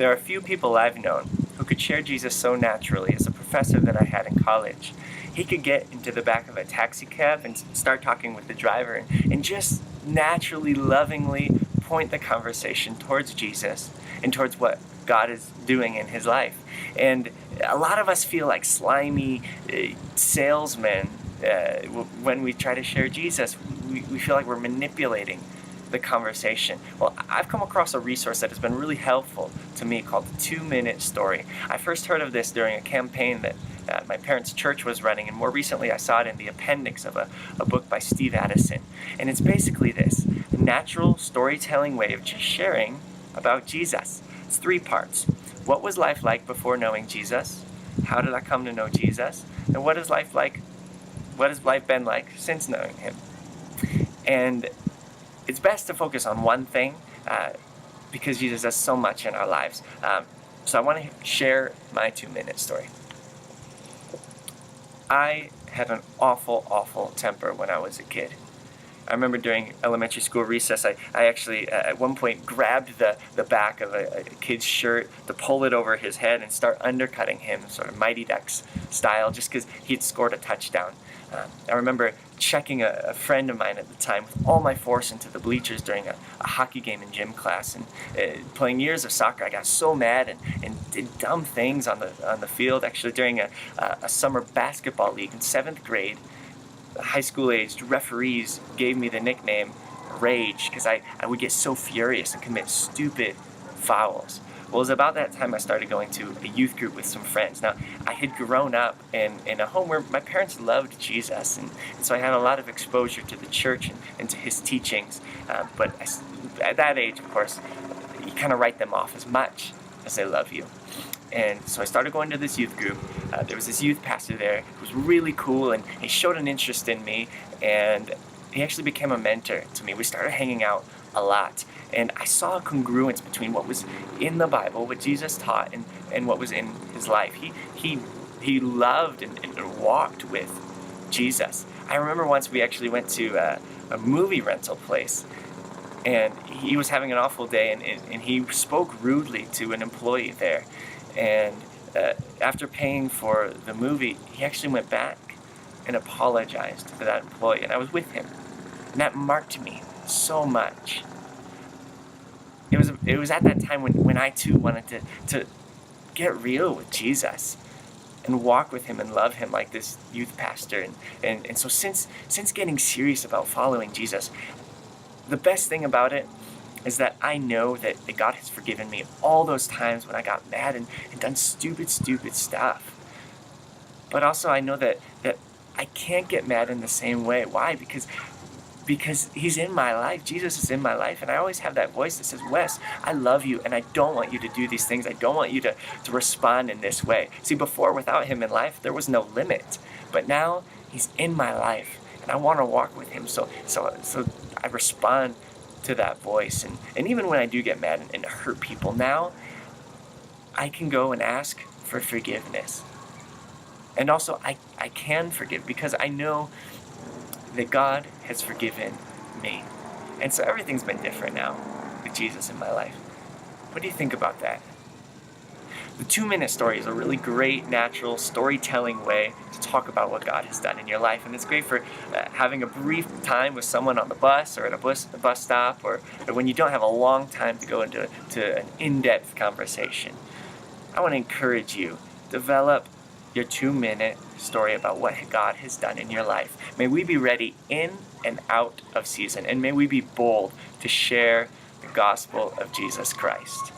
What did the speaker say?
There are few people I've known who could share Jesus so naturally as a professor that I had in college. He could get into the back of a taxi cab and start talking with the driver and just naturally, lovingly point the conversation towards Jesus and towards what God is doing in his life. And a lot of us feel like slimy salesmen when we try to share Jesus. We feel like we're manipulating the conversation. Well, I've come across a resource that has been really helpful to me called the 2-Minute Story. I first heard of this during a campaign that my parents' church was running, and more recently I saw it in the appendix of a book by Steve Addison. And it's basically this: a natural storytelling way of just sharing about Jesus. It's 3 parts. What was life like before knowing Jesus? How did I come to know Jesus? And what is life like? What has life been like since knowing him? And it's best to focus on one thing because Jesus does so much in our lives. So I want to share my 2-minute story. I had an awful temper when I was a kid. I remember during elementary school recess, I actually at one point grabbed the back of a kid's shirt to pull it over his head and start undercutting him, sort of Mighty Ducks style, just because he'd scored a touchdown. I remember checking a friend of mine at the time with all my force into the bleachers during a hockey game in gym class. And playing years of soccer, I got so mad and did dumb things on the field. Actually, during a summer basketball league in 7th grade, high school-aged referees gave me the nickname Rage because I would get so furious and commit stupid fouls. Well, it was about that time I started going to a youth group with some friends. Now, I had grown up in a home where my parents loved Jesus, and so I had a lot of exposure to the church and to his teachings. But at that age, of course, you kind of write them off as much as they love you. And so I started going to this youth group. There was this youth pastor there who was really cool, and he showed an interest in me, and he actually became a mentor to me. We started hanging out a lot, and I saw a congruence between what was in the Bible, what Jesus taught, and what was in his life. He loved and walked with Jesus. I remember once we actually went to a movie rental place, and he was having an awful day, and he spoke rudely to an employee there. And after paying for the movie, he actually went back and apologized to that employee, and I was with him. And that marked me so much. It was at that time when I too wanted to get real with Jesus and walk with him and love him like this youth pastor. And so since getting serious about following Jesus, the best thing about it is that I know that God has forgiven me all those times when I got mad and done stupid stuff. But also I know that I can't get mad in the same way. Why? Because he's in my life. Jesus is in my life, and I always have that voice that says, Wes, I love you, and I don't want you to do these things. I don't want you to respond in this way. See, before, without him in life, there was no limit. But now he's in my life, and I want to walk with him. So I respond to that voice. And even when I do get mad and hurt people, now I can go and ask for forgiveness. And also I can forgive because I know that God has forgiven me. And so everything's been different now with Jesus in my life. What do you think about that? The 2-minute story is a really great, natural storytelling way to talk about what God has done in your life. And it's great for having a brief time with someone on the bus or at a bus stop, or when you don't have a long time to go into an in-depth conversation. I want to encourage you, develop your 2-minute story about what God has done in your life. May we be ready in and out of season, and may we be bold to share the gospel of Jesus Christ.